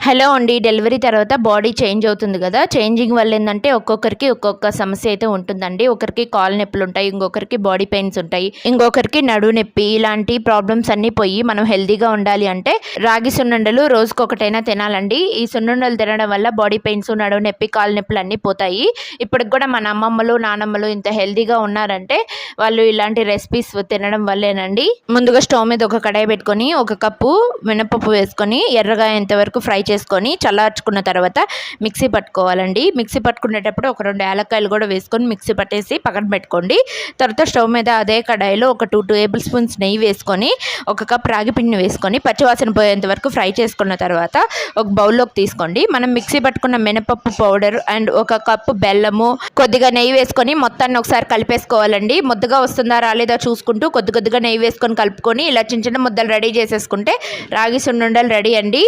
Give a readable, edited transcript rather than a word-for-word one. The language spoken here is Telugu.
హలో అండి. డెలివరీ తర్వాత బాడీ చేంజ్ అవుతుంది కదా! చేంజింగ్ వల్ల ఏందంటే ఒక్కొక్కరికి ఒక్కొక్క సమస్య అయితే ఉంటుందండి. ఒకరికి కాళ్ళు నొప్పులుంటాయి, ఇంకొకరికి బాడీ పెయిన్స్ ఉంటాయి, ఇంకొకరికి నడుము నొప్పి, ఇలాంటి ప్రాబ్లమ్స్ అన్నీ పోయి మనం హెల్తీగా ఉండాలి అంటే రాగి సున్నుండలు రోజుకొకటైనా తినాలండి. ఈ సున్నుండలు తినడం వల్ల బాడీ పెయిన్స్, నడుము నొప్పి, కాళ్ళు నొప్పులు అన్నీ పోతాయి. ఇప్పటికి కూడా మన అమ్మమ్మలు, నానమ్మలు ఇంత హెల్తీగా ఉన్నారంటే వాళ్ళు ఇలాంటి రెసిపీస్ తినడం వల్లేనండి. ముందుగా స్టవ్ మీద ఒక కడాయి పెట్టుకొని ఒక కప్పు మినపప్పు వేసుకొని ఎర్రగా అయ్యేంతవరకు ఫ్రై చేసుకొని చల్లార్చుకున్న తర్వాత మిక్సీ పట్టుకోవాలండి. మిక్సీ పట్టుకునేటప్పుడు ఒక 2 యాలక్కాయలు కూడా వేసుకొని మిక్సీ పట్టేసి పక్కన పెట్టుకోండి. తర్వాత స్టవ్ మీద అదే కడాయిలో ఒక 2 టేబుల్ స్పూన్స్ నెయ్యి వేసుకొని ఒక కప్ రాగి పిండిని వేసుకొని పచ్చివాసన పోయేంత వరకు ఫ్రై చేసుకున్న తర్వాత ఒక బౌల్లోకి తీసుకోండి. మనం మిక్సీ పట్టుకున్న మినపప్పు పౌడర్ అండ్ ఒక కప్పు బెల్లము, కొద్దిగా నెయ్యి వేసుకొని మొత్తాన్ని ఒకసారి కలిపేసుకోవాలండి. ముద్దగా వస్తుందా రాలేదా చూసుకుంటూ కొద్దిగా నెయ్యి వేసుకొని కలుపుకొని ఇలా చిన్న చిన్న ముద్దలు రెడీ చేసేసుకుంటే రాగి సున్నుండలు రెడీ అండి.